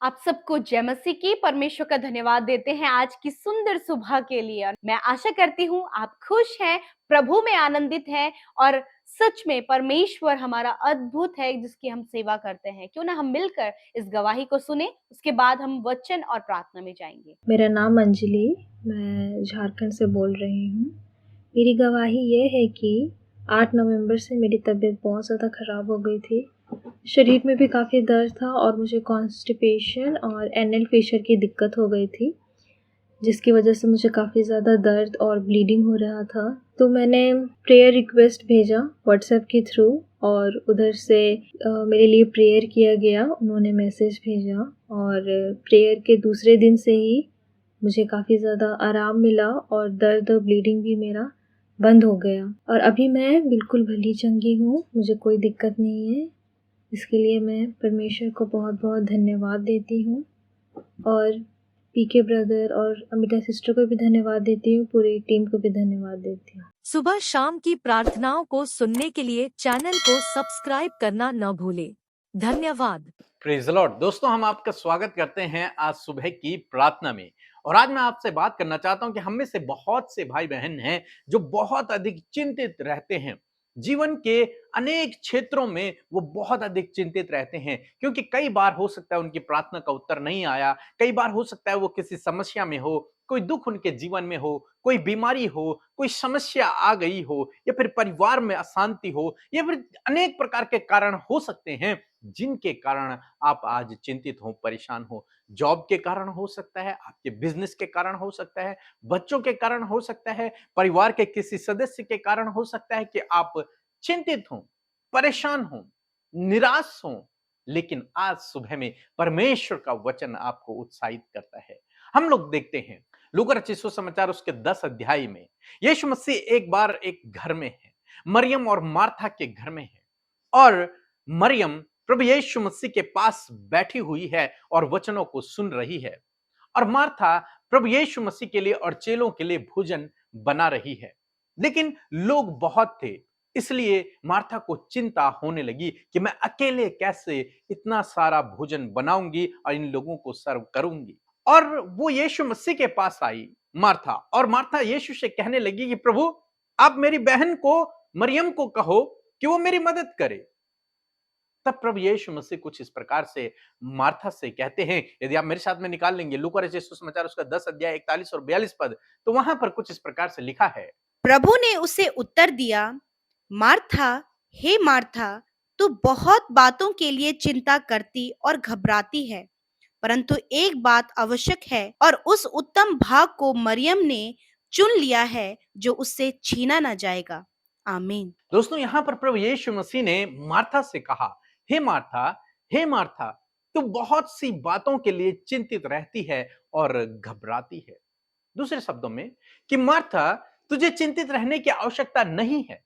आप सबको जय मसीह की। परमेश्वर का धन्यवाद देते हैं आज की सुंदर सुबह के लिए। और मैं आशा करती हूँ आप खुश हैं, प्रभु में आनंदित हैं और सच में परमेश्वर हमारा अद्भुत है जिसकी हम सेवा करते हैं। क्यों ना हम मिलकर इस गवाही को सुने, उसके बाद हम वचन और प्रार्थना में जाएंगे। मेरा नाम अंजलि, मैं झारखंड से बोल रही हूँ। मेरी गवाही ये है कि 8 नवंबर से मेरी तबीयत बहुत ज़्यादा ख़राब हो गई थी। शरीर में भी काफ़ी दर्द था और मुझे कॉन्स्टिपेशन और एनल फिशर की दिक्कत हो गई थी, जिसकी वजह से मुझे काफ़ी ज़्यादा दर्द और ब्लीडिंग हो रहा था। तो मैंने प्रेयर रिक्वेस्ट भेजा व्हाट्सएप के थ्रू और उधर से मेरे लिए प्रेयर किया गया। उन्होंने मैसेज भेजा और प्रेयर के दूसरे दिन से ही मुझे काफ़ी ज़्यादा आराम मिला और दर्द और ब्लीडिंग भी मेरा बंद हो गया और अभी मैं बिल्कुल भली चंगी हूँ, मुझे कोई दिक्कत नहीं है। इसके लिए मैं परमेश्वर को बहुत बहुत धन्यवाद देती हूँ और पीके ब्रदर और अमिता सिस्टर को भी धन्यवाद देती हूँ, पूरी टीम को भी धन्यवाद देती हूँ। सुबह शाम की प्रार्थनाओं को सुनने के लिए चैनल को सब्सक्राइब करना न भूलें। धन्यवाद। Praise the Lord. दोस्तों, हम आपका स्वागत करते हैं आज सुबह की प्रार्थना में। और आज मैं आपसे बात करना चाहता हूं कि हम में से बहुत से भाई बहन हैं जो बहुत अधिक चिंतित रहते हैं। जीवन के अनेक क्षेत्रों में वो बहुत अधिक चिंतित रहते हैं, क्योंकि कई बार हो सकता है उनकी प्रार्थना का उत्तर नहीं आया, कई बार हो सकता है वो किसी समस्या में हो, कोई दुख उनके जीवन में हो, कोई बीमारी हो, कोई समस्या आ गई हो, या फिर परिवार में अशांति हो, या फिर अनेक प्रकार के कारण हो सकते हैं जिनके कारण आप आज चिंतित हो, परेशान हो। जॉब के कारण हो सकता है, आपके बिजनेस के कारण हो सकता है, बच्चों के कारण हो सकता है, परिवार के किसी सदस्य के कारण हो सकता है कि आप चिंतित हो, परेशान हो, निराश हो। लेकिन आज सुबह में परमेश्वर का वचन आपको उत्साहित करता है। हम लोग देखते हैं लूका रचित सुसमाचार उसके 10 अध्याय में यीशु मसीह एक बार एक घर में है, मरियम और मार्था के घर में है। और मरियम प्रभु यीशु मसीह के पास बैठी हुई है और वचनों को सुन रही है, और मार्था प्रभु यीशु मसीह के लिए और चेलों के लिए भोजन बना रही है। लेकिन लोग बहुत थे, इसलिए मार्था को चिंता होने लगी कि मैं अकेले कैसे इतना सारा भोजन बनाऊंगी और इन लोगों को सर्व करूंगी। और वो यीशु मसीह के पास आई मार्था, और मार्था यीशु से कहने लगी कि प्रभु, आप मेरी बहन को, मरियम को कहो कि वो मेरी मदद करे। तब प्रभु यीशु मसीह कुछ इस प्रकार से मार्था से कहते हैं, यदि आप मेरे साथ में निकाल लेंगे लूका रचित सुसमाचार उसका 10 अध्याय 41 और 42 पद, तो वहां पर कुछ इस प्रकार से लिखा है। प्रभु ने उसे उत्तर दिया, मार्था, हे मार्था, तू बहुत बातों के लिए चिंता करती और घबराती है, परंतु एक बात आवश्यक है और उस उत्तम भाग को मरियम ने चुन लिया है जो उससे छीना न जाएगा। आमीन। दोस्तों, यहां पर प्रभु यीशु मसीह ने मार्था से कहा, हे मार्था, हे मार्था, तू बहुत सी बातों के लिए चिंतित रहती है और घबराती है। दूसरे शब्दों में कि मार्था, तुझे चिंतित रहने की आवश्यकता नहीं है,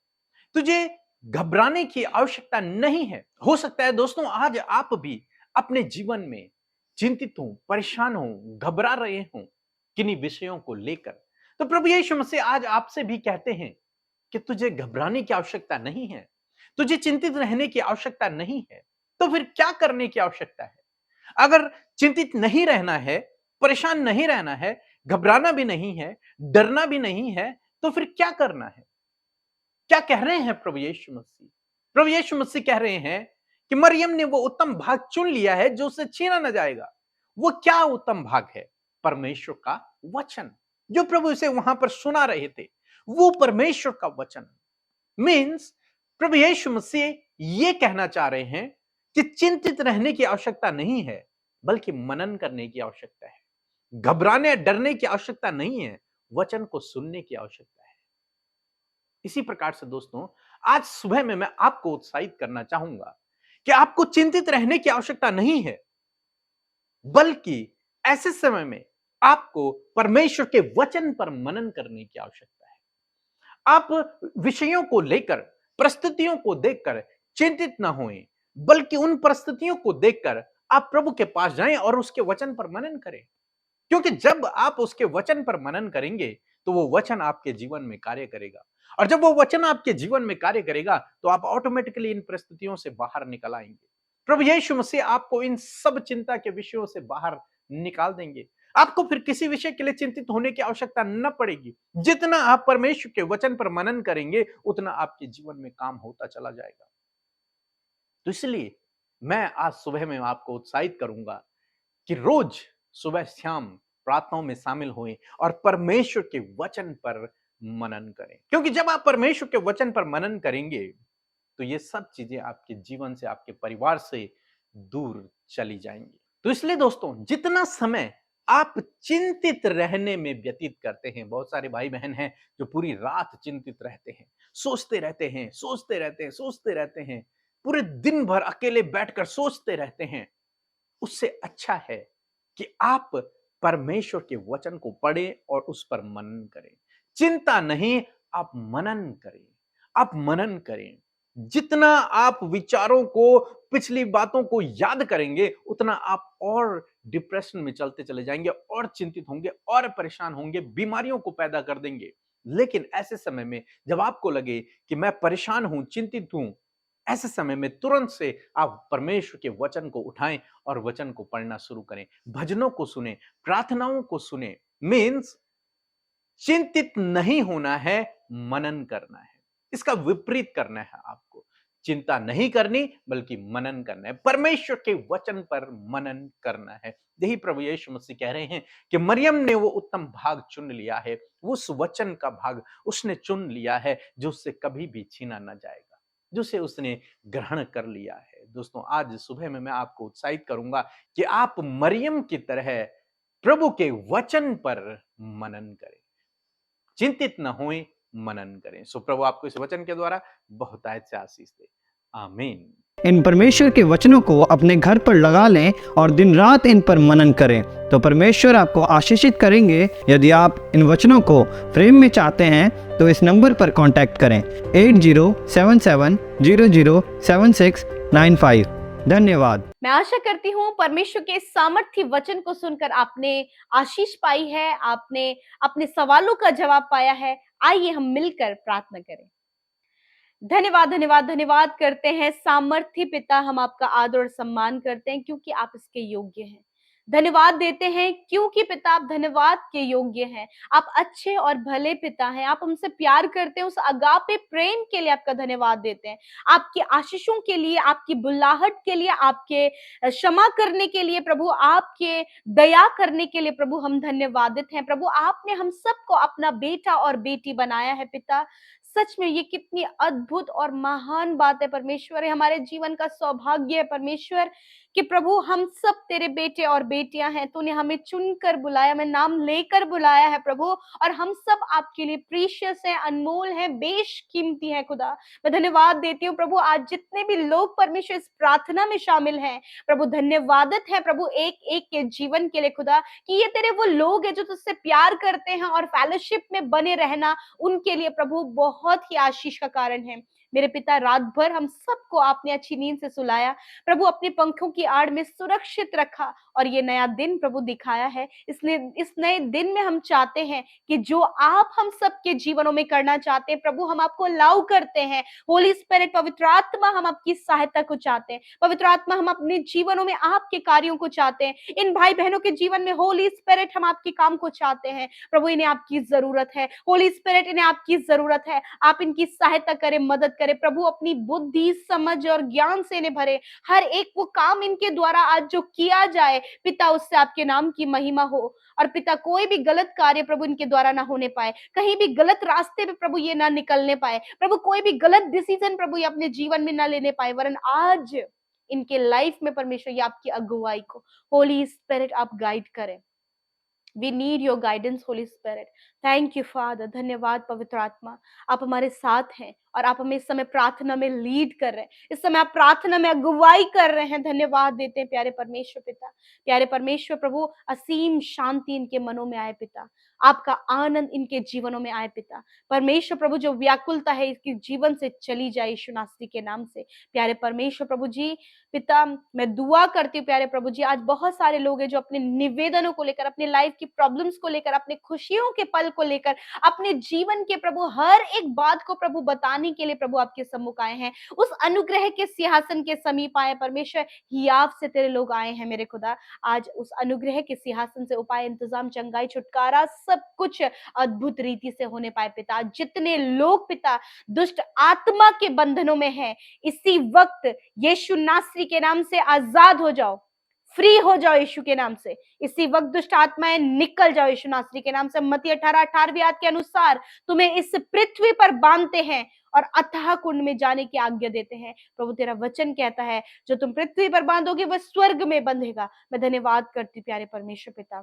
तुझे घबराने की आवश्यकता नहीं है। हो सकता है दोस्तों आज आप भी अपने जीवन में चिंतित हो, परेशान हो, घबरा रहे हो किन्हीं विषयों को लेकर। तो प्रभु यीशु मसीह आज आपसे भी कहते हैं कि तुझे घबराने की आवश्यकता नहीं है, तुझे चिंतित रहने की आवश्यकता नहीं है। तो फिर क्या करने की आवश्यकता है? अगर चिंतित नहीं रहना है, परेशान नहीं रहना है, घबराना भी नहीं है, डरना भी नहीं है, तो फिर क्या करना है? क्या कह रहे हैं प्रभु यीशु मसीह? प्रभु यीशु मसीह कह रहे हैं कि मरियम ने वो उत्तम भाग चुन लिया है जो उसे छीना न जाएगा। वो क्या उत्तम भाग है? परमेश्वर का वचन, जो प्रभु इसे वहां पर सुना रहे थे, वो परमेश्वर का वचन मीन्स प्रभु यीशु मसीह ये कहना चाह रहे हैं कि चिंतित रहने की आवश्यकता नहीं है, बल्कि मनन करने की आवश्यकता है। घबराने डरने की आवश्यकता नहीं है, वचन को सुनने की आवश्यकता है। इसी प्रकार से दोस्तों, आज सुबह में मैं आपको उत्साहित करना चाहूंगा कि आपको चिंतित रहने की आवश्यकता नहीं है, बल्कि ऐसे समय में आपको परमेश्वर के वचन पर मनन करने की आवश्यकता है। आप विषयों को लेकर, परिस्थितियों को देखकर चिंतित ना होएं, बल्कि उन परिस्थितियों को देखकर आप प्रभु के पास जाएं और उसके वचन पर मनन करें। क्योंकि जब आप उसके वचन पर मनन करेंगे, तो वो वचन आपके जीवन में कार्य करेगा, और जब वो वचन आपके जीवन में कार्य करेगा, तो आप ऑटोमेटिकली इन परिस्थितियों से बाहर निकल आएंगे। प्रभु यीशु मसीह आपको इन सब चिंता के विषयों से बाहर निकाल देंगे। आपको फिर किसी विषय के लिए चिंतित होने की आवश्यकता न पड़ेगी। जितना आप परमेश्वर के वचन पर मनन करेंगे, उतना आपके जीवन में काम होता चला जाएगा। तो इसलिए मैं आज सुबह में आपको उत्साहित करूंगा कि रोज सुबह शाम प्रार्थनाओं में शामिल होएं और परमेश्वर के वचन पर मनन करें, क्योंकि जब आप परमेश्वर के वचन पर मनन करेंगे तो ये सब चीजें आपके जीवन से, आपके परिवार से दूर चली जाएंगी। तो इसलिए दोस्तों, जितना समय आप चिंतित रहने में व्यतीत करते हैं, बहुत सारे भाई बहन हैं जो पूरी रात चिंतित रहते हैं, सोचते रहते हैं, सोचते रहते हैं, सोचते रहते हैं, पूरे दिन भर अकेले बैठकर सोचते रहते हैं, उससे अच्छा है कि आप परमेश्वर के वचन को पढ़ें और उस पर मनन करें। चिंता नहीं, आप मनन करें, आप मनन करें। जितना आप विचारों को, पिछली बातों को याद करेंगे, उतना आप और डिप्रेशन में चलते चले जाएंगे, और चिंतित होंगे, और परेशान होंगे, बीमारियों को पैदा कर देंगे। लेकिन ऐसे समय में जब आपको लगे कि मैं परेशान हूं, चिंतित हूं, ऐसे समय में तुरंत से आप परमेश्वर के वचन को उठाएं और वचन को पढ़ना शुरू करें, भजनों को सुने, प्रार्थनाओं को सुने। मीन्स चिंतित नहीं होना है, मनन करना है। इसका विपरीत करना है आपको। चिंता नहीं करनी, बल्कि मनन करना है, परमेश्वर के वचन पर मनन करना है। यही प्रभु यीशु मसीह कह रहे हैं कि मरियम ने वो उत्तम भाग चुन लिया है, उस वचन का भाग उसने चुन लिया है जो उससे कभी भी छीना न जाएगा, जिसे उसने ग्रहण कर लिया है। दोस्तों, आज सुबह में मैं आपको उत्साहित करूंगा कि आप मरियम की तरह प्रभु के वचन पर मनन करें, चिंतित न होएं, मनन करें। सो प्रभु आपको इस वचन के द्वारा बहुतायत से आशीष दे। आमीन। इन परमेश्वर के वचनों को अपने घर पर लगा लें और दिन रात इन पर मनन करें, तो परमेश्वर आपको आशीषित करेंगे। यदि आप इन वचनों को फ्रेम में चाहते हैं तो इस नंबर पर कांटेक्ट करें 8077007695। धन्यवाद। मैं आशा करती हूँ परमेश्वर के सामर्थ्य वचन को सुनकर आपने आशीष पाई है, आपने अपने सवालों का जवाब पाया है। आइए हम मिलकर प्रार्थना करें। धन्यवाद धन्यवाद धन्यवाद करते हैं सामर्थ्य पिता, हम आपका आदर और सम्मान करते हैं क्योंकि आप इसके योग्य हैं। धन्यवाद देते हैं क्योंकि पिता आप धन्यवाद के योग्य हैं। आप अच्छे और भले पिता हैं, आप हमसे प्यार करते हैं। उस अगापे प्रेम के लिए आपका धन्यवाद देते हैं, आपकी आशीषों के लिए, आपकी बुलाहट के लिए, आपके क्षमा करने के लिए प्रभु, आपके दया करने के लिए प्रभु हम धन्यवादित हैं। प्रभु आपने हम सबको अपना बेटा और बेटी बनाया है पिता। सच में ये कितनी अद्भुत और महान बात है परमेश्वर, है हमारे जीवन का सौभाग्य है परमेश्वर कि प्रभु हम सब तेरे बेटे और बेटियां हैं। तूने हमें चुनकर बुलाया, हमें नाम लेकर बुलाया है प्रभु, और हम सब आपके लिए प्रीशियस हैं, अनमोल हैं, बेशकीमती हैं खुदा। मैं धन्यवाद देती हूँ प्रभु, आज जितने भी लोग परमेश्वर इस प्रार्थना में शामिल हैं प्रभु, धन्यवादित है प्रभु एक एक के जीवन के लिए खुदा, कि ये तेरे वो लोग हैं जो तुझसे प्यार करते हैं और फेलोशिप में बने रहना उनके लिए प्रभु बहुत ही आशीष का कारण है। मेरे पिता, रात भर हम सबको आपने अच्छी नींद से सुलाया प्रभु, अपने पंखों की आड़ में सुरक्षित रखा और ये नया दिन प्रभु दिखाया है। इस नए दिन में हम चाहते हैं कि जो आप हम सबके जीवनों में करना चाहते हैं प्रभु, हम आपको अलाउ करते हैं। होली स्पिरिट, पवित्र आत्मा, हम आपकी सहायता को चाहते हैं। पवित्र आत्मा, हम अपने जीवनों में आपके कार्यों को चाहते हैं। इन भाई बहनों के जीवन में होली स्पिरिट, हम आपके काम को चाहते हैं प्रभु। इन्हें आपकी जरूरत है होली स्पिरिट, इन्हें आपकी जरूरत है। आप इनकी सहायता करें, मदद करें प्रभु, अपनी बुद्धि, समझ और ज्ञान से इन्हें भरे। हर एक वो काम इनके द्वारा आज जो किया जाए पिता, उससे आपके नाम की महिमा हो। और पिता, कोई भी गलत कार्य प्रभु इनके द्वारा ना होने पाए, कहीं भी गलत रास्ते पे प्रभु ये ना निकलने पाए प्रभु, कोई भी गलत डिसीजन प्रभु ये अपने जीवन में ना लेने पाए, वरन आज इनके लाइफ में परमेश्वर ये आपकी अगुवाई को होली स्पिरिट आप गाइड करें। We need your guidance, Holy Spirit. Thank you, Father. धन्यवाद पवित्र आत्मा, आप हमारे साथ हैं और आप हमें इस समय प्रार्थना में लीड कर रहे हैं। इस समय आप प्रार्थना में अगुवाई कर रहे हैं। धन्यवाद देते हैं प्यारे परमेश्वर पिता। प्यारे परमेश्वर प्रभु, असीम शांति इनके मनों में आए पिता, आपका आनंद इनके जीवनों में आए पिता। परमेश्वर प्रभु, जो व्याकुलता है इसके जीवन से चली जाए यीशु नासरी के नाम से। प्यारे परमेश्वर प्रभु जी पिता, मैं दुआ करती हूँ प्यारे प्रभु जी, आज बहुत सारे लोग हैं जो अपने निवेदनों को लेकर, अपने लाइफ की प्रॉब्लम्स को लेकर, अपने खुशियों के पल को लेकर, अपने जीवन के प्रभु हर एक बात को प्रभु बताने चलाने के लिए प्रभु आपके सम्मुख आए हैं, उस अनुग्रह के सिंहासन के समीप आए परमेश्वर। हियाव से तेरे लोग आए हैं मेरे खुदा, आज उस अनुग्रह के सिंहासन से उपाय, इंतजाम, चंगाई, छुटकारा सब कुछ अद्भुत रीति से होने पाए पिता। जितने लोग पिता दुष्ट आत्मा के बंधनों में हैं, इसी वक्त यीशु नासरी के नाम से आजाद हो जाओ, फ्री हो जाओ यीशु के नाम से। इसी वक्त दुष्ट आत्माएं निकल जाओ यीशु नासरी के नाम से। मत्ती 18:18 आयत के अनुसार तुम्हें इस पृथ्वी पर बांधते हैं और अथाह कुंड में जाने की आज्ञा देते हैं। प्रभु तेरा वचन कहता है जो तुम पृथ्वी पर बांधोगे वह स्वर्ग में बंधेगा। मैं धन्यवाद करती हूँ प्यारे परमेश्वर पिता।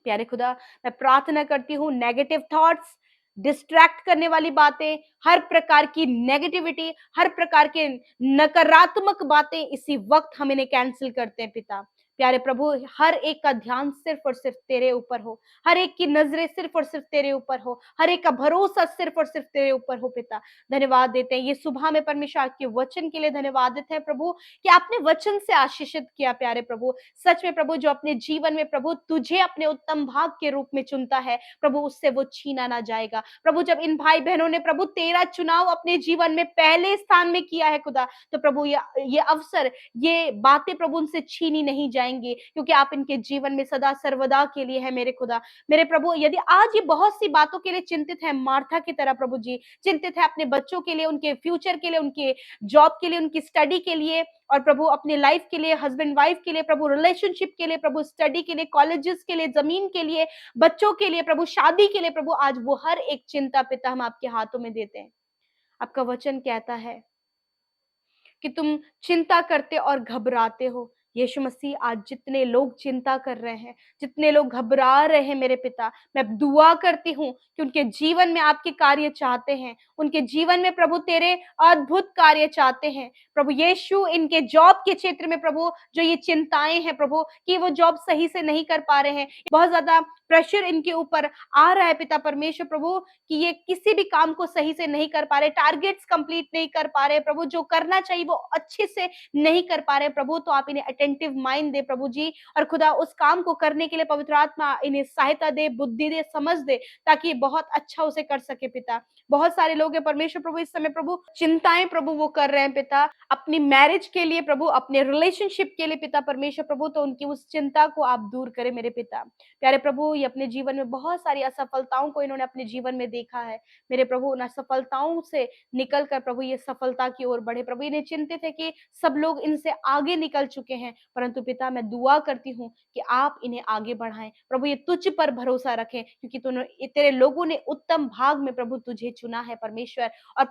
प्यारे खुदा, मैं प्रार्थना करती हूँ नेगेटिव थॉट्स, डिस्ट्रैक्ट करने वाली बातें, हर प्रकार की नेगेटिविटी, हर प्रकार के नकारात्मक बातें इसी वक्त हम इन्हें कैंसिल करते हैं पिता। प्यारे प्रभु, हर एक का ध्यान सिर्फ और सिर्फ तेरे ऊपर हो, हर एक की नजरें सिर्फ और सिर्फ तेरे ऊपर हो, हर एक का भरोसा सिर्फ और सिर्फ तेरे ऊपर हो पिता। धन्यवाद देते हैं ये सुबह में परमेश्वर आपके वचन के लिए धन्यवाद देते हैं प्रभु कि आपने वचन से आशीषित किया प्यारे प्रभु। सच में प्रभु, जो अपने जीवन में प्रभु तुझे अपने उत्तम भाग के रूप में चुनता है प्रभु, उससे वो छीना ना जाएगा प्रभु। जब इन भाई बहनों ने प्रभु तेरा चुनाव अपने जीवन में पहले स्थान में किया है खुदा, तो प्रभु ये अवसर, ये बातें प्रभु उनसे छीनी नहीं जाएंगी, क्योंकि आप इनके जीवन में सदा सर्वदा के लिए है मेरे खुदा। मेरे प्रभु, यदि आज ये बहुत सी बातों के लिए चिंतित है, मार्था की तरह प्रभु जी चिंतित है अपने बच्चों के लिए, उनके फ्यूचर के लिए, उनके जॉब के लिए, उनकी स्टडी के लिए, और प्रभु अपने लाइफ के लिए, हस्बैंड वाइफ के लिए प्रभु, रिलेशनशिप के लिए प्रभु, स्टडी के लिए, कॉलेजेस के लिए, जमीन के लिए, बच्चों के लिए प्रभु, शादी के लिए प्रभु, आज वो हर एक चिंता पिता हम आपके हाथों में देते हैं। आपका वचन कहता है कि तुम चिंता करते और घबराते हो। यीशु मसीह, आज जितने लोग चिंता कर रहे हैं, जितने लोग घबरा रहे हैं मेरे पिता, मैं दुआ करती हूँ कि उनके जीवन में आपके कार्य चाहते हैं, उनके जीवन में प्रभु तेरे अद्भुत कार्य चाहते हैं प्रभु यीशु। इनके जॉब के क्षेत्र में प्रभु जो ये चिंताएं हैं प्रभु कि वो जॉब सही से नहीं कर पा रहे हैं, बहुत ज्यादा प्रेशर इनके ऊपर आ रहा है पिता परमेश्वर प्रभु कि ये किसी भी काम को सही से नहीं कर पा रहे, टारगेट्स कंप्लीट नहीं कर पा रहे प्रभु, जो करना चाहिए वो अच्छे से नहीं कर पा रहे प्रभु। तो आप इन्हें अटेंटिव माइंड दे प्रभु जी, और खुदा उस काम को करने के लिए पवित्र आत्मा इन्हें सहायता दे, बुद्धि दे, समझ दे, ताकि ये बहुत अच्छा उसे कर सके पिता। बहुत सारे लोग हैं परमेश्वर प्रभु इस समय प्रभु चिंताएं प्रभु वो कर रहे हैं पिता अपनी मैरिज के लिए प्रभु, अपने रिलेशनशिप के लिए पिता परमेश्वर प्रभु, तो उनकी उस चिंता को आप दूर करें मेरे पिता। प्यारे प्रभु, ये अपने जीवन में बहुत सारी असफलताओं को इन्होंने अपने जीवन में देखा है मेरे प्रभु, उन असफलताओं से निकल कर प्रभु ये सफलता की ओर बढ़े प्रभु। इन्हें चिंतित है कि सब लोग इनसे आगे निकल चुके हैं, परंतु पिता मैं दुआ करती हूँ कि आप इन्हें आगे बढ़ाएं प्रभु, ये तुझ पर भरोसा रखें, क्योंकि तूने तेरे लोगों ने उत्तम भाग में प्रभु तुझे चुना है परमेश्वर। और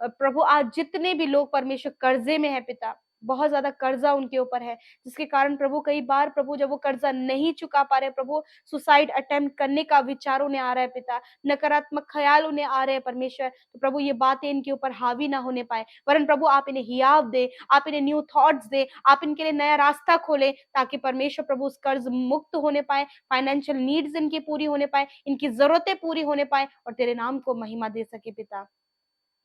प्रभु आज जितने भी लोग परमेश्वर कर्जे में है पिता, बहुत ज्यादा कर्जा उनके ऊपर है, जिसके कारण प्रभु कई बार प्रभु जब वो कर्जा नहीं चुका पा रहे प्रभु, सुसाइड अटेम्प्ट करने का विचार उन्हें आ रहा है पिता, नकारात्मक ख्याल उन्हें आ रहे हैं परमेश्वर। तो प्रभु ये बातें इनके ऊपर हावी ना होने पाए, वरन प्रभु आप इन्हें हियाव दे, आप इन्हें न्यू थॉट्स दे, आप इनके लिए नया रास्ता खोले, ताकि परमेश्वर प्रभु उस कर्ज मुक्त होने पाए, फाइनेंशियल नीड्स इनकी पूरी होने पाए, इनकी जरूरतें पूरी होने पाए, और तेरे नाम को महिमा दे सके पिता।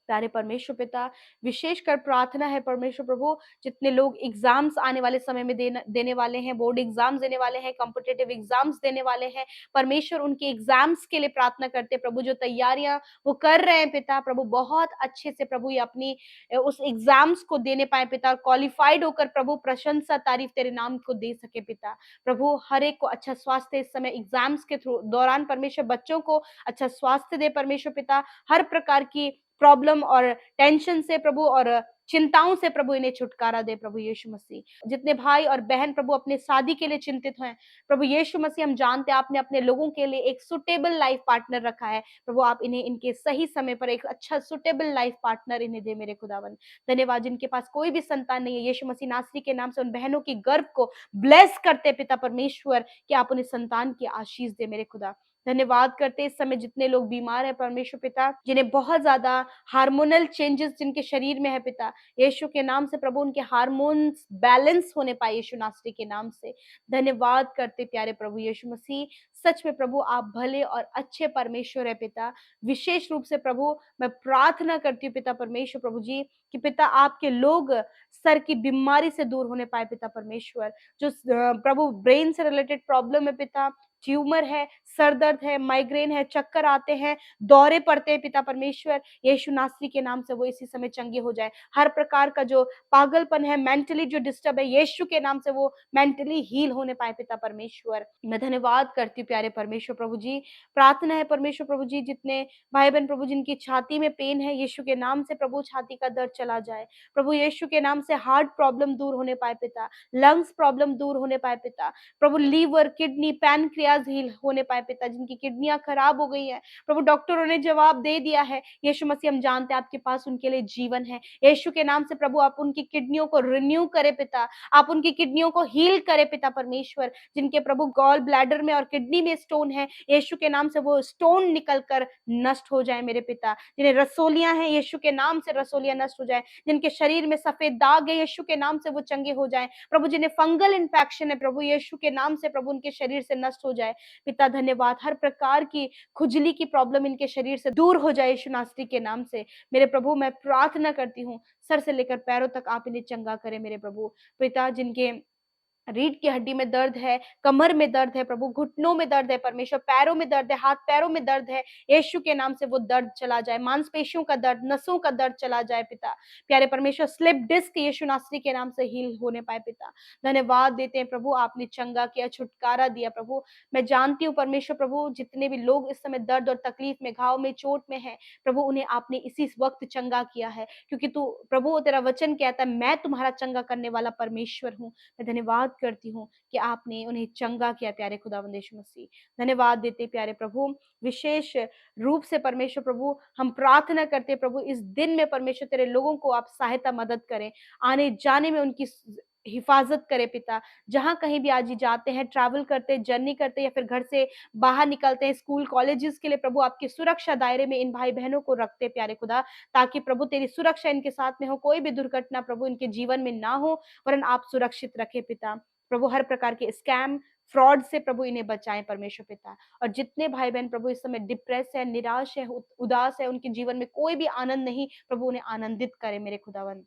प्यारे परमेश्वर पिता, विशेषकर प्रार्थना है परमेश्वर प्रभु, जितने लोग एग्जाम्स आने वाले समय में देने वाले हैं, बोर्ड एग्जाम्स देने वाले हैं, कॉम्पिटिटिव एग्जाम्स देने वाले हैं परमेश्वर, उनके एग्जाम्स के लिए प्रार्थना करते हैं प्रभु, जो तैयारियां वो कर रहे हैं पिता प्रभु, बहुत अच्छे से प्रभु ये अपनी उस एग्जाम्स को देने पाए पिता, क्वालिफाइड होकर प्रभु प्रशंसा तारीफ तेरे नाम को दे सके पिता प्रभु। हर एक को अच्छा स्वास्थ्य इस समय एग्जाम्स के दौरान परमेश्वर, बच्चों को अच्छा स्वास्थ्य दे परमेश्वर पिता, हर प्रकार की प्रॉब्लम और टेंशन से प्रभु और चिंताओं से प्रभु इन्हें छुटकारा दे प्रभु यीशु मसीह। जितने भाई और बहन प्रभु अपने शादी के लिए चिंतित हैं प्रभु यीशु मसीह, हम जानते हैं आपने अपने लोगों के लिए एक सुटेबल लाइफ पार्टनर रखा है प्रभु, आप इन्हें इनके सही समय पर एक अच्छा सुटेबल लाइफ पार्टनर इन्हें दे मेरे खुदावन। धन्यवाद, जिनके पास कोई भी संतान नहीं है यीशु मसीह नासरी के नाम से उन बहनों की गर्भ को ब्लेस करते पिता परमेश्वर, कि आप उन्हें संतान की आशीष दे मेरे खुदा। धन्यवाद करते इस समय जितने लोग बीमार है परमेश्वर पिता, जिन्हें बहुत ज्यादा हार्मोनल चेंजेस जिनके शरीर में है पिता, यीशु के नाम से प्रभु उनके हार्मोन्स बैलेंस होने पाए यीशु नासरी के नाम से। धन्यवाद करते प्यारे प्रभु यीशु मसीह, सच में प्रभु आप भले और अच्छे परमेश्वर है पिता। विशेष रूप से प्रभु मैं प्रार्थना करती हूँ पिता परमेश्वर प्रभु जी कि पिता आपके लोग सर की बीमारी से दूर होने पाए पिता परमेश्वर, जो प्रभु ब्रेन से रिलेटेड प्रॉब्लम है पिता, ट्यूमर है, सर दर्द है, माइग्रेन है, चक्कर आते हैं, दौरे पड़ते हैं पिता परमेश्वर, यीशु नासरी के नाम से वो इसी समय चंगे हो जाए। हर प्रकार का जो पागलपन है, मेंटली जो डिस्टर्ब है, यीशु के नाम से वो मेंटली हील होने पाए पिता परमेश्वर। मैं धन्यवाद करती हूँ प्यारे परमेश्वर प्रभु जी। प्रार्थना है परमेश्वर प्रभु जी, जितने भाई बहन प्रभु जिनकी छाती में पेन है, यीशु के नाम से प्रभु छाती का दर्द चला जाए। प्रभु यीशु के नाम से हार्ट प्रॉब्लम दूर होने पाए पिता, लंग्स प्रॉब्लम दूर होने पाए पिता, प्रभु लीवर, किडनी, पैनक्रियाज हील होने पाए पिता, जिनकी किडनियां खराब हो गई है प्रभु, डॉक्टरों ने जवाब दे दिया है, यीशु मसीह हम जानते हैं आपके पास उनके लिए जीवन है। यीशु के नाम से प्रभु आप उनकी किडनियों को रिन्यू करे पिता, आप उनकी किडनियों को हील करे पिता परमेश्वर। जिनके प्रभु गॉल ब्लैडर में और किडनी में स्टोन है, यीशु के नाम से वो स्टोन निकल कर नष्ट हो जाए मेरे पिता। जिन्हें रसोलियां हैं, यीशु के नाम से रसोलियां नष्ट हो जाए। जिनके शरीर में सफेद दाग है, यीशु के नाम से वो चंगे हो जाए प्रभु। जिन्हें फंगल इन्फेक्शन है प्रभु, यीशु के नाम से प्रभु उनके शरीर से नष्ट हो जाए पिता। धन्यवाद, हर प्रकार की खुजली की प्रॉब्लम इनके शरीर से दूर हो जाए यीशु नासरी के नाम से मेरे प्रभु। मैं प्रार्थना करती हूँ, सर से लेकर पैरों तक आप इन्हें चंगा करें मेरे प्रभु पिता। जिनके रीढ़ की हड्डी में दर्द है, कमर में दर्द है प्रभु, घुटनों में दर्द है परमेश्वर, पैरों में दर्द है, हाथ पैरों में दर्द है, यीशु के नाम से वो दर्द चला जाए। मांसपेशियों का दर्द, नसों का दर्द चला जाए पिता प्यारे परमेश्वर। स्लिप डिस्क यीशु नासरी के नाम से हील होने पाए पिता। धन्यवाद देते हैं प्रभु, आपने चंगा किया, छुटकारा दिया प्रभु। मैं जानती हूँ परमेश्वर प्रभु, जितने भी लोग इस समय दर्द और तकलीफ में, घाव में, चोट में है प्रभु, उन्हें आपने इसी वक्त चंगा किया है, क्योंकि तू प्रभु तेरा वचन कहता है मैं तुम्हारा चंगा करने वाला परमेश्वर हूँ। मैं धन्यवाद करती हूँ कि आपने उन्हें चंगा किया प्यारे खुदावंद यीशु मसीह। धन्यवाद देते प्यारे प्रभु, विशेष रूप से परमेश्वर प्रभु हम प्रार्थना करते प्रभु, इस दिन में परमेश्वर तेरे लोगों को आप सहायता मदद करें, आने जाने में उनकी हिफाजत करे पिता। जहां कहीं भी आज ही जाते हैं, ट्रैवल करते हैं, जर्नी करते हैं, या फिर घर से बाहर निकलते हैं स्कूल कॉलेजेस के लिए प्रभु, आपके सुरक्षा दायरे में इन भाई बहनों को रखते प्यारे खुदा, ताकि प्रभु तेरी सुरक्षा इनके साथ में हो, कोई भी दुर्घटना प्रभु इनके जीवन में ना हो, वरन आप सुरक्षित रखे पिता। प्रभु हर प्रकार के स्कैम, फ्रॉड से प्रभु इन्हें बचाएं परमेश्वर पिता। और जितने भाई बहन प्रभु इस समय डिप्रेस है, निराश है, उदास है, उनके जीवन में कोई भी आनंद नहीं, प्रभु उन्हें आनंदित करे मेरे खुदावन।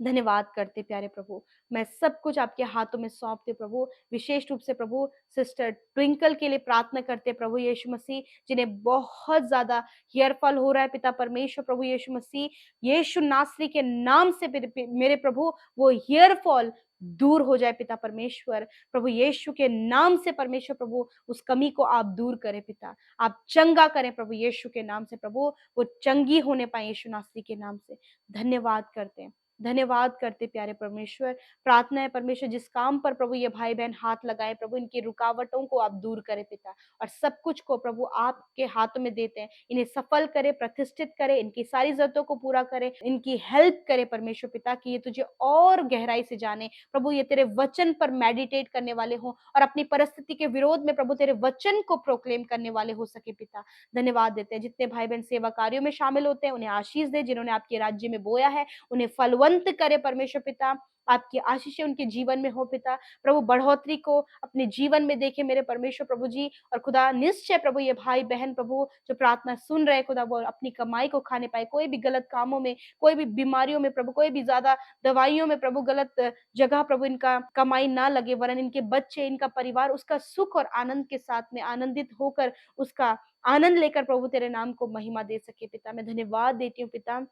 धन्यवाद करते प्यारे प्रभु, मैं सब कुछ आपके हाथों में सौंपते प्रभु। विशेष रूप से प्रभु सिस्टर ट्विंकल के लिए प्रार्थना करते प्रभु यीशु मसीह, जिन्हें बहुत ज्यादा हेयर फॉल हो रहा है पिता परमेश्वर प्रभु यीशु मसीह, यीशु नासरी के नाम से मेरे प्रभु वो हेयर फॉल दूर हो जाए पिता परमेश्वर प्रभु यीशु के नाम से परमेश्वर प्रभु, उस कमी को आप दूर करें पिता, आप चंगा करें प्रभु यीशु के नाम से प्रभु, वो चंगी होने पाए यीशु नासरी के नाम से। धन्यवाद करते हैं, धन्यवाद करते प्यारे परमेश्वर। प्रार्थना है परमेश्वर, जिस काम पर प्रभु ये भाई बहन हाथ लगाए प्रभु, इनकी रुकावटों को आप दूर करें पिता, और सब कुछ को प्रभु आपके हाथों में देते हैं। इन्हें सफल करे, प्रतिष्ठित करे, इनकी सारी जरूरतों को पूरा करे, इनकी हेल्प करे परमेश्वर पिता, कि ये तुझे और गहराई से जाने प्रभु, ये तेरे वचन पर मेडिटेट करने वाले हों, और अपनी परिस्थिति के विरोध में प्रभु तेरे वचन को प्रोक्लेम करने वाले हो सके पिता। धन्यवाद देते हैं, जितने भाई बहन सेवा कार्यों में शामिल होते हैं उन्हें आशीष दे, जिन्होंने आपके राज्य में बोया है उन्हें फलवंत करे परमेश्वर पिता। आपकी आशीषें उनके जीवन में हो पिता प्रभु, बढ़ोतरी को अपने जीवन में देखे मेरे परमेश्वर प्रभु जी। और खुदा निश्चय प्रभु ये भाई बहन प्रभु जो प्रार्थना सुन रहे खुदा, वो अपनी कमाई को खाने पाए, कोई भी गलत कामों में, कोई भी बीमारियों में प्रभु, कोई भी ज्यादा दवाइयों में प्रभु, गलत जगह प्रभु इनका कमाई ना लगे, वरन इनके बच्चे, इनका परिवार उसका सुख और आनंद के साथ में आनंदित होकर उसका आनंद लेकर प्रभु तेरे नाम को महिमा दे सके पिता। मैं धन्यवाद देती हूँ पिता,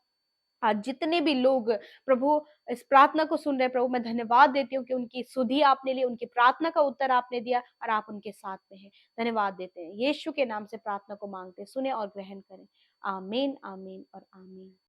आज जितने भी लोग प्रभु इस प्रार्थना को सुन रहे हैं प्रभु, मैं धन्यवाद देती हूँ कि उनकी सुधि आपने ली, उनकी प्रार्थना का उत्तर आपने दिया, और आप उनके साथ में हैं। धन्यवाद देते हैं, यीशु के नाम से प्रार्थना को मांगते हैं, सुने और ग्रहण करें। आमीन, आमीन और आमीन।